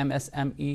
MSME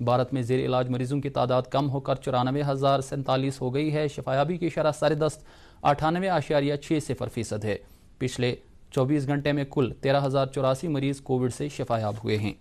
Bharat میں زیر علاج مریضوں کی تعداد کم ہو کر 94,047 ہو گئی ہے۔ شفایابی کی شرح سردست 98.60% ہے۔ پچھلے 24 گھنٹے میں کل 13,084 مریض کووڈ سے شفایاب ہوئے ہیں۔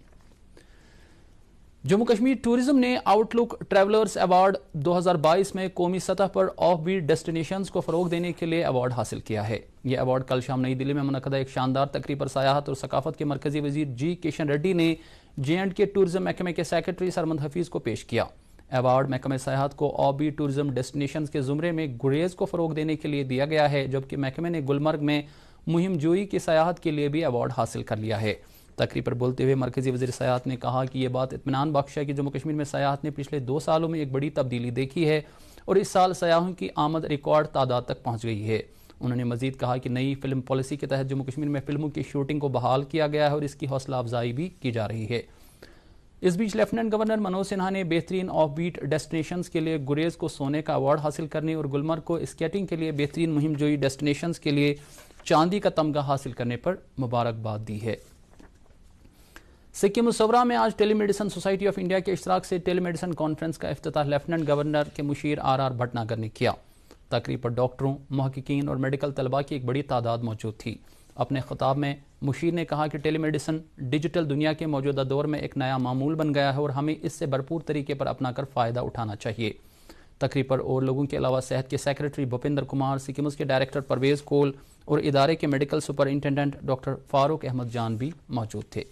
جموں کشمیر ٹورزم نے آؤٹ لک ٹریولرز ایوارڈ 2022 میں قومی سطح پر آف بیٹ ڈیسٹینیشنز کو فروغ دینے کے لیے ایوارڈ حاصل کیا ہے۔ یہ ایوارڈ کل شام نئی دلی میں منعقدہ ایک شاندار تقریب پر سیاحت اور ثقافت کے مرکزی وزیر جی کشن ریڈی نے JNK ٹورزم محکمے کے سیکرٹری سرمد حفیظ کو پیش کیا۔ ایوارڈ محکمہ سیاحت کو آف بیٹ ٹورزم ڈیسٹینیشنز کے زمرے میں گریز کو فروغ دینے کے لیے دیا گیا ہے، جبکہ محکمے نے گلمرگ میں مہم جوئی کی سیاحت کے لیے بھی ایوارڈ حاصل کر لیا ہے۔ تقریب پر بولتے ہوئے مرکزی وزیر سیاحت نے کہا کہ یہ بات اطمینان بخش ہے کہ جموں کشمیر میں سیاحت نے پچھلے 2 سالوں میں ایک بڑی تبدیلی دیکھی ہے اور اس سال سیاحوں کی آمد ریکارڈ تعداد تک پہنچ گئی ہے۔ انہوں نے مزید کہا کہ نئی فلم پالیسی کے تحت جموں کشمیر میں فلموں کی شوٹنگ کو بحال کیا گیا ہے اور اس کی حوصلہ افزائی بھی کی جا رہی ہے۔ اس بیچ لیفٹیننٹ گورنر منوج سنہا نے بہترین آف بیٹ ڈیسٹینیشنز کے لیے گریز کو سونے کا ایوارڈ حاصل کرنے اور گلمرگ کو اسکیٹنگ کے لیے بہترین مہم جوئی ڈیسٹینیشنز کے لیے چاندی کا تمغہ حاصل کرنے پر مبارکباد دی ہے۔ سکم مصورہ میں آج ٹیلی میڈیسن سوسائٹی آف انڈیا کے اشتراک سے ٹیلی میڈیسن کانفرنس کا افتتاح لیفٹیننٹ گورنر کے مشیر RR بھٹناگر نے کیا۔ تقریب پر ڈاکٹروں، محققین اور میڈیکل طلباء کی ایک بڑی تعداد موجود تھی۔ اپنے خطاب میں مشیر نے کہا کہ ٹیلی میڈیسن ڈیجیٹل دنیا کے موجودہ دور میں ایک نیا معمول بن گیا ہے اور ہمیں اس سے بھرپور طریقے پر اپنا کر فائدہ اٹھانا چاہیے۔ تقریب پر اور لوگوں کے علاوہ صحت کے سیکرٹری بھوپندر کمار، سکمز کے ڈائریکٹر پرویز کول اور ادارے کے میڈیکل سپرنٹینڈنٹ ڈاکٹر فاروق احمد جان بھی موجود تھے۔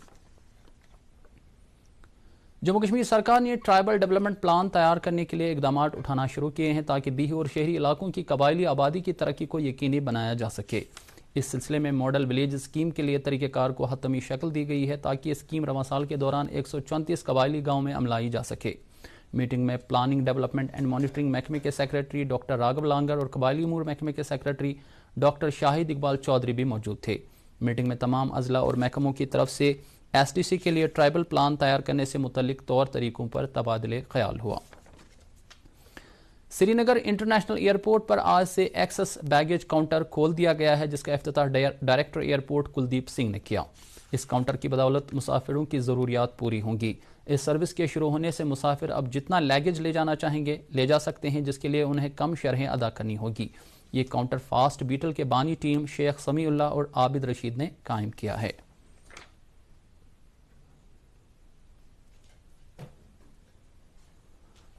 جموں کشمیر سرکار نے ٹرائبل ڈیولپمنٹ پلان تیار کرنے کے لیے اقدامات اٹھانا شروع کیے ہیں تاکہ دیہی اور شہری علاقوں کی قبائلی آبادی کی ترقی کو یقینی بنایا جا سکے۔ اس سلسلے میں ماڈل ولیج اسکیم کے لیے طریقہ کار کو حتمی شکل دی گئی ہے تاکہ یہ اسکیم رواں سال کے دوران 134 قبائلی گاؤں میں عملائی جا سکے۔ میٹنگ میں پلاننگ، ڈیولپمنٹ اینڈ مانیٹرنگ محکمے کے سیکرٹری ڈاکٹر راگھو لانگر اور قبائلی امور محکمے کے سیکرٹری ڈاکٹر شاہد اقبال چودھری بھی موجود تھے۔ میٹنگ میں تمام اضلاع اور محکموں کی طرف سے SDC کے لیے ٹرائبل پلان تیار کرنے سے متعلق طور طریقوں پر تبادلے خیال ہوا۔ سری نگر انٹرنیشنل ایئرپورٹ پر آج سے ایکسس بیگیج کاؤنٹر کھول دیا گیا ہے، جس کا افتتاح ڈائریکٹر ایئرپورٹ کلدیپ سنگھ نے کیا۔ اس کاؤنٹر کی بدولت مسافروں کی ضروریات پوری ہوں گی۔ اس سروس کے شروع ہونے سے مسافر اب جتنا لیگیج لے جانا چاہیں گے لے جا سکتے ہیں، جس کے لیے انہیں کم شرحیں ادا کرنی ہوگی۔ یہ کاؤنٹر فاسٹ بیٹل کے بانی ٹیم شیخ سمیع اللہ اور عابد رشید نے قائم کیا ہے۔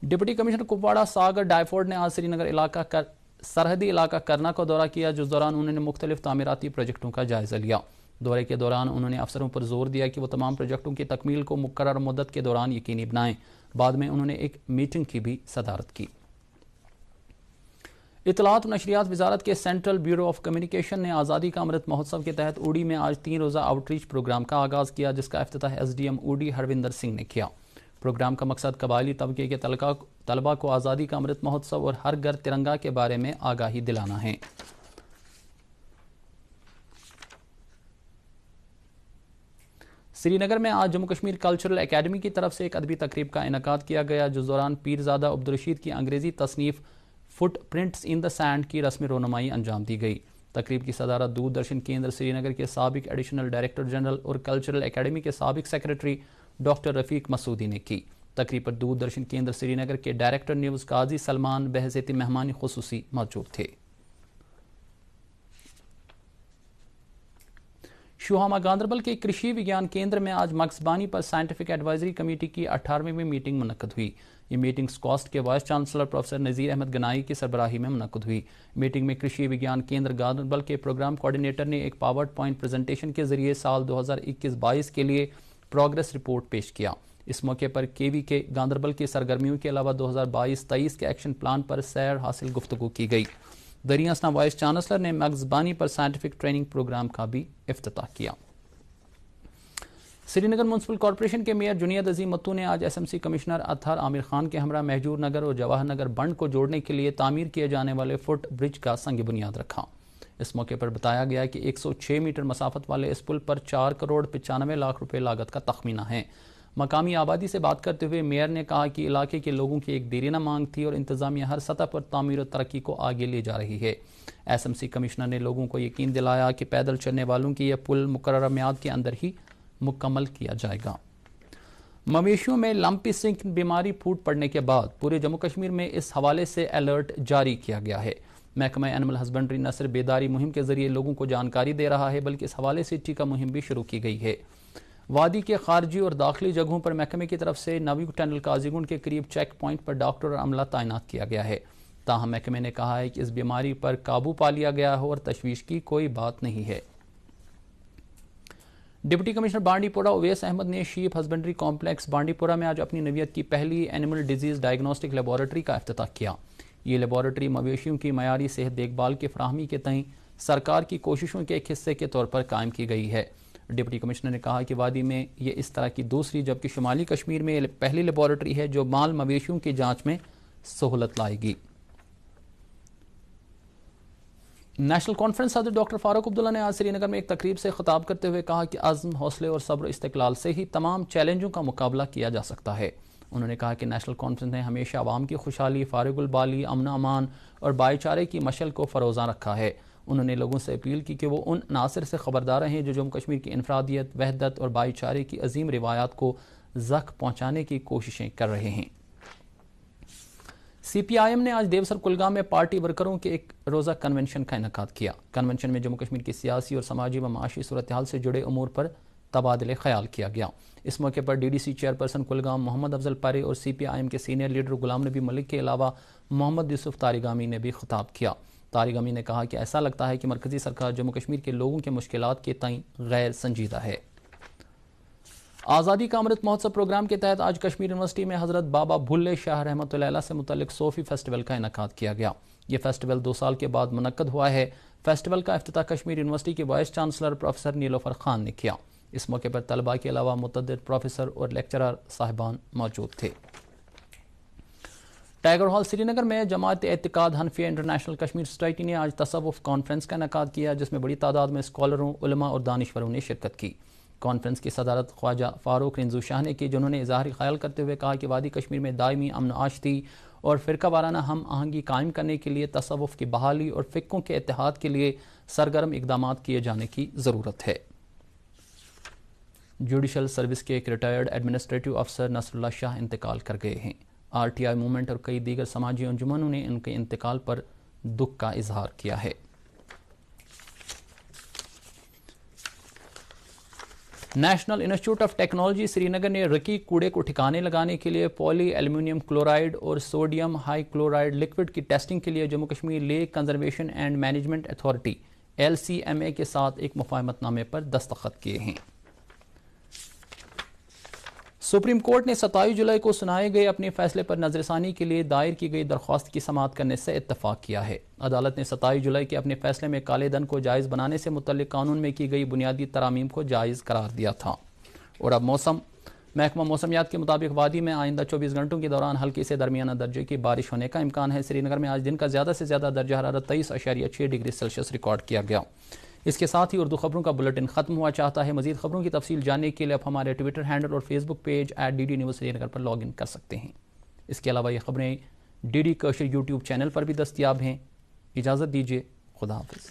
ڈپٹی کمشنر کپواڑہ ساگر ڈائیفورڈ نے آج سری نگر سرحدی علاقہ کرنا کا دورہ کیا، جس دوران انہوں نے مختلف تعمیراتی پروجیکٹوں کا جائزہ لیا۔ دورے کے دوران انہوں نے افسروں پر زور دیا کہ وہ تمام پروجیکٹوں کی تکمیل کو مقررہ مدت کے دوران یقینی بنائیں۔ بعد میں انہوں نے ایک میٹنگ کی بھی صدارت کی۔ اطلاعات و نشریات وزارت کے سینٹرل بیورو آف کمیونیکیشن نے آزادی کا امرت مہوتسو کے تحت اوڑی میں آج 3 روزہ آؤٹ ریچ پروگرام کا آغاز کیا، جس کا افتتاح SDM اوڑی ہروندر سنگھ نے کیا۔ پروگرام کا مقصد قبائلی طبقے کے طلباء کو آزادی کا امرت مہوتسو اور ہر گھر ترنگا کے بارے میں آگاہی دلانا ہے۔ سری نگر میں آج جموں کشمیر کلچرل اکیڈمی کی طرف سے ایک ادبی تقریب کا انعقاد کیا گیا، جس دوران پیرزادہ عبدالرشید کی انگریزی تصنیف فٹ پرنٹس ان دا سینڈ کی رسم رونمائی انجام دی گئی۔ تقریب کی صدارت دوردرشن کیندر سری نگر کے سابق ایڈیشنل ڈائریکٹر جنرل اور کلچرل اکیڈمی کے سابق سیکرٹری ڈاکٹر رفیق مسعودی نے کی۔ تقریب پر دوردرشن کیندر سری نگر کے ڈائریکٹر نیوز قاضی سلمان بحیثیت مہمان خصوصی موجود تھے۔ شوہامہ گاندربل کے کرشی وگیان کیندر میں آج مکسبانی پر سائنٹیفک ایڈوائزری کمیٹی کی 18ویں میٹنگ منعقد ہوئی۔ یہ میٹنگ سکاسٹ کے vice chancellor professor Nazir Ahmad Ganai کی سربراہی میں منعقد ہوئی۔ میٹنگ میں کرشی وگیان کیندر گاندربل کے پروگرام کوارڈینیٹر نے ایک پاور پوائنٹ پریزنٹیشن کے ذریعے سال 2021-22 کے لیے پروگریس رپورٹ پیش کیا۔ اس موقع پر KVK گاندربل کی سرگرمیوں کے علاوہ 2022-23 کے ایکشن پلان پر سیر حاصل گفتگو کی گئی۔ دریاسنا وائس چانسلر نے مغزبانی پر سائنٹیفک ٹریننگ پروگرام کا بھی افتتاح کیا۔ سری نگر میونسپل کارپوریشن کے میئر جنید عظیم متو نے آج SMC کمشنر اطہر عامر خان کے ہمراہ مہجور نگر اور جواہر نگر بنڈ کو جوڑنے کے لیے تعمیر کیے جانے والے فٹ برج کا سنگ بنیاد رکھا۔ اس موقع پر بتایا گیا کہ 106 میٹر مسافت والے اس پل پر 4 کروڑ 95 لاکھ روپے لاگت کا تخمینہ ہے۔ مقامی آبادی سے بات کرتے ہوئے میئر نے کہا کہ علاقے کے لوگوں کی ایک دیرینہ مانگ تھی اور انتظامیہ ہر سطح پر تعمیر و ترقی کو آگے لے جا رہی ہے۔ SMC کمشنر نے لوگوں کو یقین دلایا کہ پیدل چلنے والوں کی یہ پل مقررہ میعاد کے اندر ہی مکمل کیا جائے گا۔ مویشیوں میں لمپی سکنک بیماری پھوٹ پڑنے کے بعد پورے جموں کشمیر میں اس حوالے سے الرٹ جاری کیا گیا ہے۔ محکمہ اینیمل ہسبنڈری نہ صرف بیداری مہم کے ذریعے لوگوں کو جانکاری دے رہا ہے بلکہ اس حوالے سے ٹیکہ مہم بھی شروع کی گئی ہے۔ وادی کے خارجی اور داخلی جگہوں پر محکمے کی طرف سے نوی ٹنل قاضیگنڈ کے قریب چیک پوائنٹ پر ڈاکٹر اور عملہ تعینات کیا گیا ہے۔ تاہم محکمے نے کہا ہے کہ اس بیماری پر قابو پا لیا گیا ہے اور تشویش کی کوئی بات نہیں ہے۔ ڈپٹی کمشنر بانڈی پورہ اویس احمد نے شیپ ہسبنڈری کمپلیکس بانڈی پورہ میں آج اپنی نوعیت کی پہلی اینیمل ڈیزیز ڈائگنوسٹک لیبارٹری کا افتتاح کیا۔ یہ لیبارٹری مویشیوں کی معیاری صحت دیکھ بھال کی فراہمی کے تئیں سرکار کی کوششوں کے ایک حصے کے طور پر قائم کی گئی ہے۔ ڈپٹی کمشنر نے کہا کہ وادی میں یہ اس طرح کی دوسری جبکہ شمالی کشمیر میں یہ پہلی لیبارٹری ہے جو مال مویشیوں کی جانچ میں سہولت لائے گی۔ نیشنل کانفرنس صدر ڈاکٹر فاروق عبداللہ نے آج سری نگر میں ایک تقریب سے خطاب کرتے ہوئے کہا کہ عزم، حوصلے اور صبر و استقلال سے ہی تمام چیلنجوں کا مقابلہ کیا جا سکتا ہے۔ انہوں نے کہا کہ نیشنل کانفرنس نے ہمیشہ عوام کی خوشحالی، فارغ البالی، امن و امان اور بھائی چارے کی مشعل کو فروزاں رکھا ہے۔ انہوں نے لوگوں سے اپیل کی کہ وہ ان عناصر سے خبردار رہیں جو جموں کشمیر کی انفرادیت، وحدت اور بھائی چارے کی عظیم روایات کو زخم پہنچانے کی کوششیں کر رہے ہیں۔ سی پی آئی ایم نے آج دیوسر کلگام میں پارٹی ورکروں کے ایک روزہ کنونشن کا انعقاد کیا۔ کنونشن میں جموں کشمیر کی سیاسی اور سماجی و معاشی صورتحال سے جڑے امور پر تبادلہ خیال کیا گیا۔ اس موقع پر D D C chairperson Kulgam Mohammad Afzal Parray اور سی پی آئی ایم کے سینئر لیڈر غلام نبی ملک کے علاوہ محمد یوسف تاریگامی نے بھی خطاب کیا۔ تاریگامی نے کہا کہ ایسا لگتا ہے کہ مرکزی سرکار جموں کشمیر کے لوگوں کے مشکلات کے تئیں غیر سنجیدہ ہے۔ آزادی کا امرت مہوتسو پروگرام کے تحت آج کشمیر یونیورسٹی میں حضرت بابا بھلے شاہ رحمۃ اللہ علیہ سے متعلق صوفی فیسٹیول کا انعقاد کیا گیا۔ یہ فیسٹیول 2 سال کے بعد منعقد ہوا ہے۔ فیسٹیول کا افتتاح کشمیر یونیورسٹی کے وائس چانسلر پروفیسر نیلوفر خان نے کیا۔ اس موقع پر طلباء کے علاوہ متعدد پروفیسر اور لیکچرر صاحبان موجود تھے۔ ٹائیگر ہال سری نگر میں جماعت اعتقاد حنفیہ انٹرنیشنل کشمیر سوسائٹی نے آج تصوف کانفرنس کا انعقاد کیا جس میں بڑی تعداد میں اسکالروں، علماء اور دانشوروں نے شرکت کی۔ کانفرنس کی صدارت خواجہ فاروق رنزو شاہ نے کی جنہوں نے اظہار خیال کرتے ہوئے کہا کہ وادی کشمیر میں دائمی امن و آشتی اور فرقہ وارانہ ہم آہنگی قائم کرنے کے لیے تصوف کی بحالی اور فقہوں کے اتحاد کے لیے سرگرم اقدامات کیے جانے کی ضرورت ہے۔ جوڈیشل سروس کے ایک ریٹائرڈ ایڈمنسٹریٹو افسر نصر اللہ شاہ انتقال کر گئے ہیں۔ آر ٹی آئی موومنٹ اور کئی دیگر سماجی انجمنوں نے ان کے انتقال پر دکھ کا اظہار کیا ہے۔ National institute of technology Srinagar نے رقیق کوڑے کو ٹھکانے لگانے کے لیے پولی ایلومینیم کلورائڈ اور سوڈیم ہائی کلورائڈ لیکوڈ کی ٹیسٹنگ کے لیے Jammu Kashmir lake conservation and management authority LCMA کے ساتھ ایک مفاہمت نامے پر دستخط کیے ہیں۔ سپریم کورٹ نے 27 جولائی کو سنائے گئے اپنے فیصلے پر نظر ثانی کے لیے دائر کی گئی درخواست کی سماعت کرنے سے اتفاق کیا ہے۔ عدالت نے 27 جولائی کے اپنے فیصلے میں کالے دھن کو جائز بنانے سے متعلق قانون میں کی گئی بنیادی ترامیم کو جائز قرار دیا تھا۔ اور اب موسم۔ محکمہ موسمیات کے مطابق وادی میں آئندہ 24 گھنٹوں کے دوران ہلکی سے درمیانہ درجے کی بارش ہونے کا امکان ہے۔ سری نگر میں آج دن کا زیادہ سے زیادہ درجہ حرارت 23.6 ڈگری سیلسیس ریکارڈ کیا گیا۔ اس کے ساتھ ہی اردو خبروں کا بلٹن ختم ہوا۔ چاہتا ہے مزید خبروں کی تفصیل جاننے کے لیے آپ ہمارے ٹویٹر ہینڈل اور Facebook page @DD News Srinagar پر لاگ ان کر سکتے ہیں۔ اس کے علاوہ یہ خبریں DD کشر یوٹیوب چینل پر بھی دستیاب ہیں۔ اجازت دیجیے، خدا حافظ۔